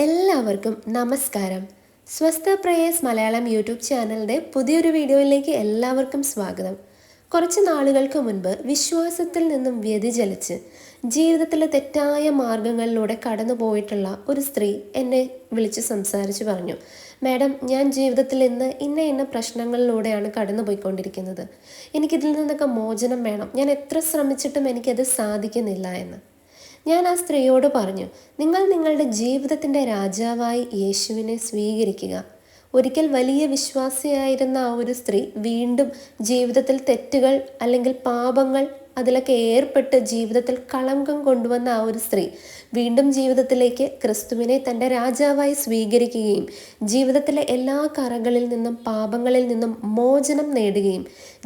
എല്ലാവർക്കും നമസ്കാരം. സ്വസ്ഥ prayers Malayalam YouTube ചാനലിൻ്റെ പുതിയൊരു വീഡിയോയിലേക്ക് എല്ലാവർക്കും സ്വാഗതം. കുറച്ച് നാളുകൾക്ക് മുൻപ് വിശ്വാസത്തിൽ നിന്നും വ്യതിചലിച്ച് ജീവിതത്തിലെ തെറ്റായ മാർഗങ്ങളിലൂടെ കടന്നു പോയിട്ടുള്ള ഒരു സ്ത്രീ എന്നെ വിളിച്ച് സംസാരിച്ച് പറഞ്ഞു, മാഡം, ഞാൻ ജീവിതത്തിൽ ഇന്ന് ഇന്ന പ്രശ്നങ്ങളിലൂടെയാണ് കടന്നു പോയിക്കൊണ്ടിരിക്കുന്നത്. എനിക്കിതിൽ നിന്നൊക്കെ മോചനം വേണം. ഞാൻ എത്ര ശ്രമിച്ചിട്ടും എനിക്കത് സാധിക്കുന്നില്ല എന്ന്. ഞാൻ ആ സ്ത്രീയോട് പറഞ്ഞു, നിങ്ങൾ നിങ്ങളുടെ ജീവിതത്തിൻ്റെ രാജാവായി യേശുവിനെ സ്വീകരിക്കുക. ഒരിക്കൽ വലിയ വിശ്വാസിയായിരുന്ന ആ ഒരു സ്ത്രീ വീണ്ടും ജീവിതത്തിൽ തെറ്റുകൾ അല്ലെങ്കിൽ പാപങ്ങൾ അതിലൊക്കെ ഏർപ്പെട്ട് ജീവിതത്തിൽ കളങ്കം കൊണ്ടുവന്ന ആ ഒരു സ്ത്രീ വീണ്ടും ജീവിതത്തിലേക്ക് ക്രിസ്തുവിനെ തൻ്റെ രാജാവായി സ്വീകരിക്കുകയും ജീവിതത്തിലെ എല്ലാ കറകളിൽ നിന്നും പാപങ്ങളിൽ നിന്നും മോചനം നേടുകയും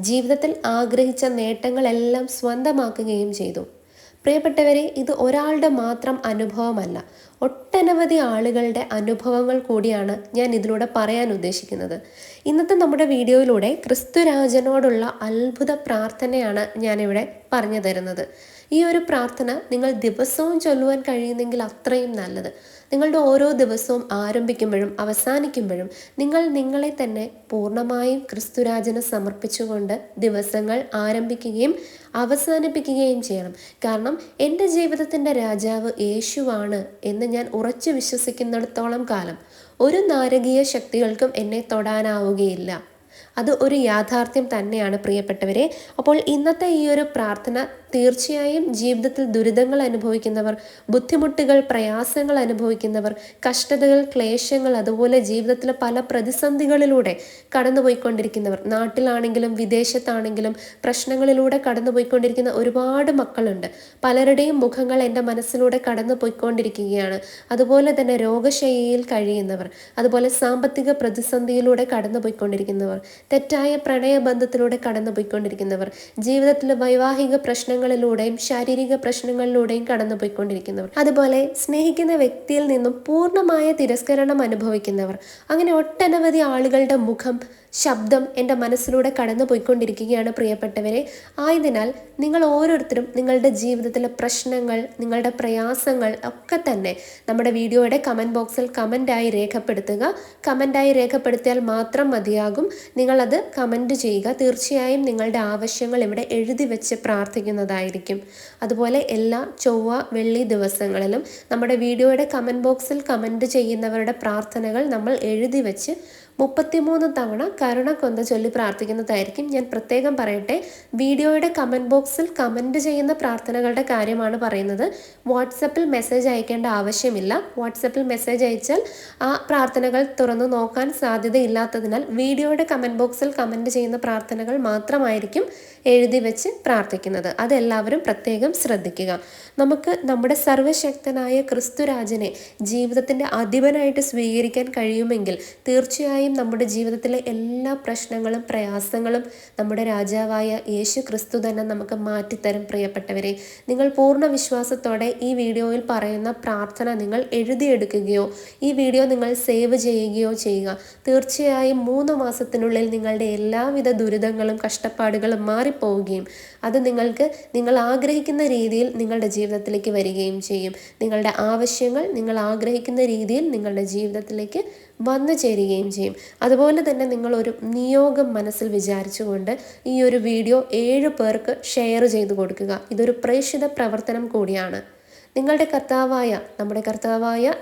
ജീവിതത്തിൽ ആഗ്രഹിച്ച നേട്ടങ്ങളെല്ലാം സ്വന്തമാക്കുകയും ചെയ്തു. പ്രിയപ്പെട്ടവരെ, ഇത് ഒരാളുടെ മാത്രം അനുഭവമല്ല, ഒട്ടനവധി ആളുകളുടെ അനുഭവങ്ങൾ കൂടിയാണ് ഞാൻ ഇതിലൂടെ പറയാൻ ഉദ്ദേശിക്കുന്നത്. ഇന്നത്തെ നമ്മുടെ വീഡിയോയിലൂടെ ക്രിസ്തുരാജനോടുള്ള അത്ഭുത പ്രാർത്ഥനയാണ് ഞാനിവിടെ പറഞ്ഞു തരുന്നത്. ഈ ഒരു പ്രാർത്ഥന നിങ്ങൾ ദിവസവും ചൊല്ലുവാൻ കഴിയുന്നെങ്കിൽ അത്രയും നല്ലത്. നിങ്ങളുടെ ഓരോ ദിവസവും ആരംഭിക്കുമ്പോഴും അവസാനിക്കുമ്പോഴും നിങ്ങൾ നിങ്ങളെ തന്നെ പൂർണ്ണമായും ക്രിസ്തുരാജന് സമർപ്പിച്ചുകൊണ്ട് ദിവസങ്ങൾ ആരംഭിക്കുകയും അവസാനിപ്പിക്കുകയും ചെയ്യണം. കാരണം എൻ്റെ ജീവിതത്തിൻ്റെ രാജാവ് യേശുവാണ് എന്ന് ഞാൻ ഉറച്ചു വിശ്വസിക്കുന്നിടത്തോളം കാലം ഒരു നാരകീയ ശക്തികൾക്കും എന്നെ തൊടാനാവുകയില്ല. അത് ഒരു യാഥാർത്ഥ്യം തന്നെയാണ് പ്രിയപ്പെട്ടവരെ. അപ്പോൾ ഇന്നത്തെ ഈ ഒരു പ്രാർത്ഥന തീർച്ചയായും ജീവിതത്തിൽ ദുരിതങ്ങൾ അനുഭവിക്കുന്നവർ, ബുദ്ധിമുട്ടുകൾ, പ്രയാസങ്ങൾ അനുഭവിക്കുന്നവർ, കഷ്ടതകൾ, ക്ലേശങ്ങൾ, അതുപോലെ ജീവിതത്തിലെ പല പ്രതിസന്ധികളിലൂടെ കടന്നുപോയിക്കൊണ്ടിരിക്കുന്നവർ, നാട്ടിലാണെങ്കിലും വിദേശത്താണെങ്കിലും പ്രശ്നങ്ങളിലൂടെ കടന്നുപോയിക്കൊണ്ടിരിക്കുന്ന ഒരുപാട് മക്കളുണ്ട്. പലരുടെയും മുഖങ്ങൾ എൻ്റെ മനസ്സിലൂടെ കടന്നു പോയിക്കൊണ്ടിരിക്കുകയാണ്. അതുപോലെ തന്നെ രോഗശയ്യയിൽ കഴിയുന്നവർ, അതുപോലെ സാമ്പത്തിക പ്രതിസന്ധിയിലൂടെ കടന്നുപോയിക്കൊണ്ടിരിക്കുന്നവർ, തെറ്റായ പ്രണയബന്ധത്തിലൂടെ കടന്നുപോയിക്കൊണ്ടിരിക്കുന്നവർ, ജീവിതത്തിലെ വൈവാഹിക പ്രശ്നങ്ങളിലൂടെയും ശാരീരിക പ്രശ്നങ്ങളിലൂടെയും കടന്നുപോയിക്കൊണ്ടിരിക്കുന്നവർ, അതുപോലെ സ്നേഹിക്കുന്ന വ്യക്തിയിൽ നിന്നും പൂർണ്ണമായ തിരസ്കരണം അനുഭവിക്കുന്നവർ, അങ്ങനെ ഒട്ടനവധി ആളുകളുടെ മുഖം, ശബ്ദം എൻ്റെ മനസ്സിലൂടെ കടന്നു പോയിക്കൊണ്ടിരിക്കുകയാണ് പ്രിയപ്പെട്ടവരെ. ആയതിനാൽ നിങ്ങൾ ഓരോരുത്തരും നിങ്ങളുടെ ജീവിതത്തിലെ പ്രശ്നങ്ങൾ, നിങ്ങളുടെ പ്രയാസങ്ങൾ ഒക്കെ തന്നെ നമ്മുടെ വീഡിയോയുടെ കമൻറ്റ് ബോക്സിൽ കമൻ്റായി രേഖപ്പെടുത്തുക. കമൻ്റായി രേഖപ്പെടുത്തിയാൽ മാത്രം മതിയാകും. നിങ്ങളത് കമൻറ്റ് ചെയ്യുക. തീർച്ചയായും നിങ്ങളുടെ ആവശ്യങ്ങൾ ഇവിടെ എഴുതി വെച്ച് പ്രാർത്ഥിക്കുന്നതായിരിക്കും. അതുപോലെ എല്ലാ ചൊവ്വ, വെള്ളി ദിവസങ്ങളിലും നമ്മുടെ വീഡിയോയുടെ കമൻറ്റ് ബോക്സിൽ കമൻറ്റ് ചെയ്യുന്നവരുടെ പ്രാർത്ഥനകൾ നമ്മൾ എഴുതി വെച്ച് 33 തവണ കരുണക്കൊന്ത ചൊല്ലി പ്രാർത്ഥിക്കുന്നതായിരിക്കും. ഞാൻ പ്രത്യേകം പറയട്ടെ, വീഡിയോയുടെ കമൻറ്റ് ബോക്സിൽ കമൻറ്റ് ചെയ്യുന്ന പ്രാർത്ഥനകളുടെ കാര്യമാണ് പറയുന്നത്. വാട്സപ്പിൽ മെസ്സേജ് അയക്കേണ്ട ആവശ്യമില്ല. വാട്സപ്പിൽ മെസ്സേജ് അയച്ചാൽ ആ പ്രാർത്ഥനകൾ തുറന്നു നോക്കാൻ സാധ്യതയില്ലാത്തതിനാൽ വീഡിയോയുടെ കമൻറ്റ് ബോക്സിൽ കമൻറ്റ് ചെയ്യുന്ന പ്രാർത്ഥനകൾ മാത്രമായിരിക്കും എഴുതി വെച്ച് പ്രാർത്ഥിക്കുന്നത്. അതെല്ലാവരും പ്രത്യേകം ശ്രദ്ധിക്കുക. നമുക്ക് നമ്മുടെ സർവശക്തനായ ക്രിസ്തുരാജനെ ജീവിതത്തിൻ്റെ അധിപനായിട്ട് സ്വീകരിക്കാൻ കഴിയുമെങ്കിൽ തീർച്ചയായും നമ്മുടെ ജീവിതത്തിലെ എല്ലാ പ്രശ്നങ്ങളും പ്രയാസങ്ങളും നമ്മുടെ രാജാവായ യേശു ക്രിസ്തു തന്നെ നമുക്ക് മാറ്റിത്തരും. പ്രിയപ്പെട്ടവരെ, നിങ്ങൾ പൂർണ്ണ വിശ്വാസത്തോടെ ഈ വീഡിയോയിൽ പറയുന്ന പ്രാർത്ഥന നിങ്ങൾ എഴുതിയെടുക്കുകയോ ഈ വീഡിയോ നിങ്ങൾ സേവ് ചെയ്യുകയോ ചെയ്യുക. തീർച്ചയായും 3 മാസത്തിനുള്ളിൽ നിങ്ങളുടെ എല്ലാവിധ ദുരിതങ്ങളും കഷ്ടപ്പാടുകളും മാറിപ്പോവുകയും അത് നിങ്ങൾ ആഗ്രഹിക്കുന്ന രീതിയിൽ നിങ്ങളുടെ ജീവിതത്തിലേക്ക് വരികയും ചെയ്യും. നിങ്ങളുടെ ആവശ്യങ്ങൾ നിങ്ങൾ ആഗ്രഹിക്കുന്ന രീതിയിൽ നിങ്ങളുടെ ജീവിതത്തിലേക്ക് വന്നു ചേരുകയും ചെയ്യും. അതുപോലെ തന്നെ നിങ്ങളൊരു നിയോഗം മനസ്സിൽ വിചാരിച്ചുകൊണ്ട് ഈ ഒരു വീഡിയോ 7 പേർക്ക് ഷെയർ ചെയ്തു കൊടുക്കുക. ഇതൊരു പ്രേക്ഷിത പ്രവർത്തനം കൂടിയാണ്. നമ്മുടെ കർത്താവായ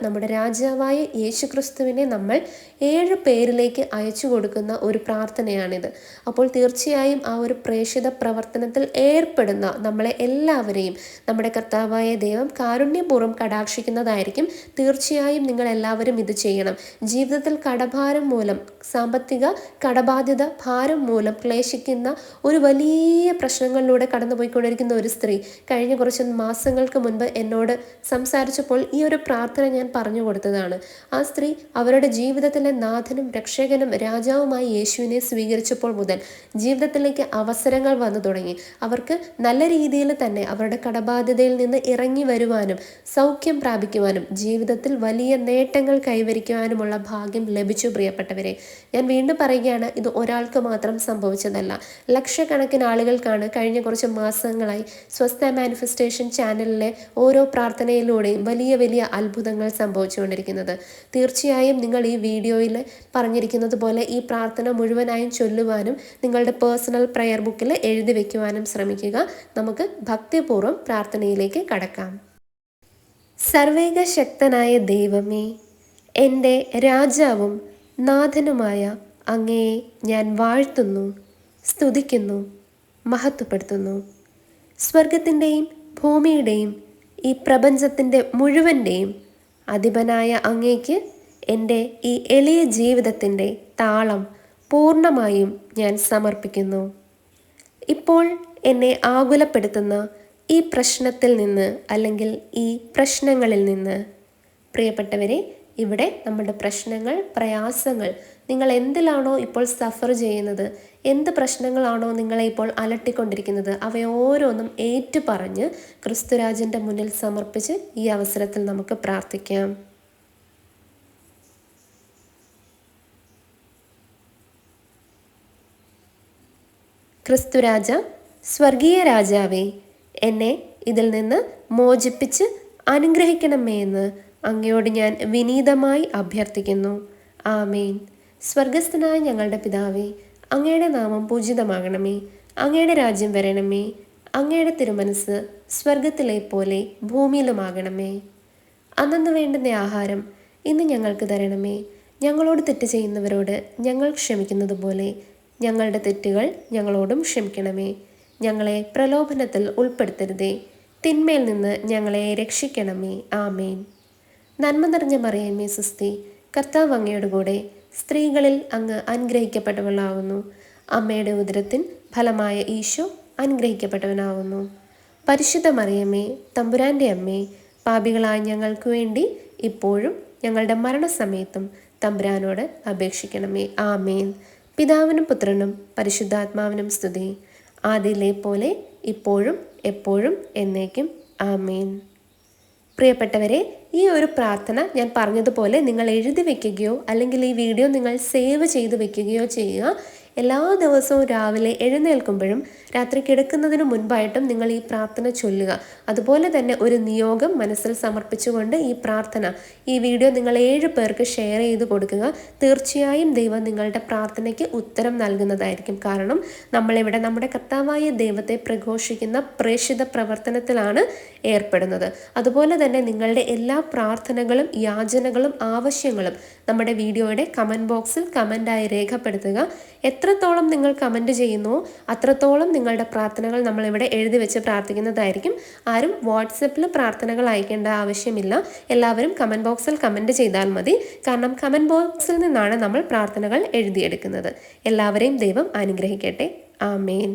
നമ്മുടെ രാജാവായ യേശു ക്രിസ്തുവിനെ നമ്മൾ 7 പേരിലേക്ക് അയച്ചു കൊടുക്കുന്ന ഒരു പ്രാർത്ഥനയാണിത്. അപ്പോൾ തീർച്ചയായും ആ ഒരു പ്രേക്ഷിത പ്രവർത്തനത്തിൽ ഏർപ്പെടുന്ന നമ്മളെ എല്ലാവരെയും നമ്മുടെ കർത്താവായ ദൈവം കാരുണ്യപൂർവ്വം കടാക്ഷിക്കുന്നതായിരിക്കും. തീർച്ചയായും നിങ്ങൾ എല്ലാവരും ഇത് ചെയ്യണം. ജീവിതത്തിൽ കടഭാരം മൂലം, സാമ്പത്തിക കടബാധ്യത ഭാരം മൂലം ക്ലേശിക്കുന്ന ഒരു വലിയ പ്രശ്നങ്ങളിലൂടെ കടന്നുപോയിക്കൊണ്ടിരിക്കുന്ന ഒരു സ്ത്രീ കഴിഞ്ഞ കുറച്ച് മാസങ്ങൾക്ക് മുൻപ് എന്നോട് സംസാരിച്ചപ്പോൾ ഈ ഒരു പ്രാർത്ഥന ഞാൻ പറഞ്ഞു കൊടുത്തതാണ്. ആ സ്ത്രീ അവരുടെ ജീവിതത്തിലെ നാഥനും രക്ഷകനും രാജാവുമായി യേശുവിനെ സ്വീകരിച്ചപ്പോൾ മുതൽ ജീവിതത്തിലേക്ക് അവസരങ്ങൾ വന്നു തുടങ്ങി. അവർക്ക് നല്ല രീതിയിൽ തന്നെ അവരുടെ കടബാധ്യതയിൽ നിന്ന് ഇറങ്ങി വരുവാനും സൗഖ്യം പ്രാപിക്കുവാനും ജീവിതത്തിൽ വലിയ നേട്ടങ്ങൾ കൈവരിക്കുവാനുമുള്ള ഭാഗ്യം ലഭിച്ചു. പ്രിയപ്പെട്ടവരെ, ഞാൻ വീണ്ടും പറയുകയാണ്, ഇത് ഒരാൾക്ക് മാത്രം സംഭവിച്ചതല്ല. ലക്ഷക്കണക്കിന് ആളുകൾക്കാണ് കഴിഞ്ഞ കുറച്ച് മാസങ്ങളായി സ്വസ്ഥ മാനിഫെസ്റ്റേഷൻ ചാനലിലെ ഓരോ പ്രാർത്ഥനയിലൂടെയും വലിയ വലിയ അത്ഭുതങ്ങൾ സംഭവിച്ചുകൊണ്ടിരിക്കുന്നത്. തീർച്ചയായും നിങ്ങൾ ഈ വീഡിയോയിൽ പറഞ്ഞിരിക്കുന്നത് പോലെ ഈ പ്രാർത്ഥന മുഴുവനായും ചൊല്ലുവാനും നിങ്ങളുടെ പേഴ്സണൽ പ്രയർ ബുക്കിൽ എഴുതി വയ്ക്കുവാനും ശ്രമിക്കുക. നമുക്ക് ഭക്തിപൂർവ്വം പ്രാർത്ഥനയിലേക്ക് കടക്കാം. സർവേകശക്തനായ ദൈവമേ, എൻ്റെ രാജാവും നാഥനുമായ അങ്ങയെ ഞാൻ വാഴ്ത്തുന്നു, സ്തുതിക്കുന്നു, മഹത്വപ്പെടുത്തുന്നു. സ്വർഗത്തിൻ്റെയും ഭൂമിയുടെയും ഈ പ്രപഞ്ചത്തിൻ്റെ മുഴുവൻ്റെയും അധിപനായ അങ്ങേക്ക് എൻ്റെ ഈ എളിയ ജീവിതത്തിൻ്റെ താളം പൂർണ്ണമായും ഞാൻ സമർപ്പിക്കുന്നു. ഇപ്പോൾ എന്നെ ആകുലപ്പെടുത്തുന്ന ഈ പ്രശ്നത്തിൽ നിന്ന് അല്ലെങ്കിൽ ഈ പ്രശ്നങ്ങളിൽ നിന്ന്, പ്രിയപ്പെട്ടവരെ, ഇവിടെ നമ്മുടെ പ്രശ്നങ്ങൾ, പ്രയാസങ്ങൾ, നിങ്ങൾ എന്തിലാണോ ഇപ്പോൾ സഫർ ചെയ്യുന്നത്, എന്ത് പ്രശ്നങ്ങളാണോ നിങ്ങളെ ഇപ്പോൾ അലട്ടിക്കൊണ്ടിരിക്കുന്നത്, അവയോരോന്നും ഏറ്റുപറഞ്ഞ് ക്രിസ്തുരാജൻ്റെ മുന്നിൽ സമർപ്പിച്ച് ഈ അവസരത്തിൽ നമുക്ക് പ്രാർത്ഥിക്കാം. ക്രിസ്തുരാജ, സ്വർഗീയ രാജാവേ, എന്നെ ഇതിൽ നിന്ന് മോചിപ്പിച്ച് അനുഗ്രഹിക്കണമേ എന്ന് അങ്ങയോട് ഞാൻ വിനീതമായി അഭ്യർത്ഥിക്കുന്നു. ആമേൻ. സ്വർഗസ്ഥനായ ഞങ്ങളുടെ പിതാവേ, അങ്ങയുടെ നാമം പൂജിതമാകണമേ. അങ്ങയുടെ രാജ്യം വരണമേ. അങ്ങയുടെ തിരുമനസ് സ്വർഗത്തിലെ പോലെ ഭൂമിയിലുമാകണമേ. അന്നന്ന് വേണ്ടുന്ന ആഹാരം ഇന്ന് ഞങ്ങൾക്ക് തരണമേ. ഞങ്ങളോട് തെറ്റ് ചെയ്യുന്നവരോട് ഞങ്ങൾ ക്ഷമിക്കുന്നത് പോലെ ഞങ്ങളുടെ തെറ്റുകൾ ഞങ്ങളോടും ക്ഷമിക്കണമേ. ഞങ്ങളെ പ്രലോഭനത്തിൽ ഉൾപ്പെടുത്തരുതേ, തിന്മയിൽ നിന്ന് ഞങ്ങളെ രക്ഷിക്കണമേ. ആമേൻ. നന്മ നിറഞ്ഞ മറിയമേ സുസ്തി, കർത്താവ് അങ്ങയുടെ കൂടെ, സ്ത്രീകളിൽ അങ്ങ് അനുഗ്രഹിക്കപ്പെട്ടവളാവുന്നു. അമ്മയുടെ ഉദരത്തിൻ ഫലമായ ഈശോ അനുഗ്രഹിക്കപ്പെട്ടവനാവുന്നു. പരിശുദ്ധ മറിയമേ, തമ്പുരാൻ്റെ അമ്മേ, പാപികളായ ഞങ്ങൾക്ക് വേണ്ടി ഇപ്പോഴും ഞങ്ങളുടെ മരണസമയത്തും തമ്പുരാനോട് അപേക്ഷിക്കണമേ. ആമേൻ. പിതാവിനും പുത്രനും പരിശുദ്ധാത്മാവിനും സ്തുതി, ആദിയിലെ പോലെ ഇപ്പോഴും എപ്പോഴും എന്നേക്കും. ആമേൻ. പ്രിയപ്പെട്ടവരെ, ഈ ഒരു പ്രാർത്ഥന ഞാൻ പറഞ്ഞതുപോലെ നിങ്ങൾ എഴുതി വയ്ക്കുകയോ അല്ലെങ്കിൽ ഈ വീഡിയോ നിങ്ങൾ സേവ് ചെയ്ത് വയ്ക്കുകയോ ചെയ്യുക. എല്ലാ ദിവസവും രാവിലെ എഴുന്നേൽക്കുമ്പോഴും രാത്രി കിടക്കുന്നതിന് മുൻപായിട്ടും നിങ്ങൾ ഈ പ്രാർത്ഥന ചൊല്ലുക. അതുപോലെ തന്നെ ഒരു നിയോഗം മനസ്സിൽ സമർപ്പിച്ചുകൊണ്ട് ഈ പ്രാർത്ഥന, ഈ വീഡിയോ നിങ്ങൾ 7 പേർക്ക് ഷെയർ ചെയ്ത് കൊടുക്കുക. തീർച്ചയായും ദൈവം നിങ്ങളുടെ പ്രാർത്ഥനയ്ക്ക് ഉത്തരം നൽകുന്നതായിരിക്കും. കാരണം നമ്മളിവിടെ നമ്മുടെ കർത്താവായ ദൈവത്തെ പ്രഘോഷിക്കുന്ന പ്രേക്ഷിത പ്രവർത്തനത്തിലാണ് ഏർപ്പെടുന്നത്. അതുപോലെ തന്നെ നിങ്ങളുടെ എല്ലാ പ്രാർത്ഥനകളും യാചനകളും ആവശ്യങ്ങളും നമ്മുടെ വീഡിയോയുടെ കമൻറ്റ് ബോക്സിൽ കമൻ്റായി രേഖപ്പെടുത്തുക. എത്രത്തോളം നിങ്ങൾ കമൻറ്റ് ചെയ്യുന്നുവോ അത്രത്തോളം നിങ്ങളുടെ പ്രാർത്ഥനകൾ നമ്മളിവിടെ എഴുതി വെച്ച് പ്രാർത്ഥിക്കുന്നതായിരിക്കും. ആരും വാട്സപ്പിൽ പ്രാർത്ഥനകൾ അയക്കേണ്ട ആവശ്യമില്ല. എല്ലാവരും കമൻറ്റ് ബോക്സിൽ കമൻറ്റ് ചെയ്താൽ മതി. കാരണം കമൻറ്റ് ബോക്സിൽ നിന്നാണ് നമ്മൾ പ്രാർത്ഥനകൾ എഴുതിയെടുക്കുന്നത്. എല്ലാവരെയും ദൈവം അനുഗ്രഹിക്കട്ടെ. ആമേൻ.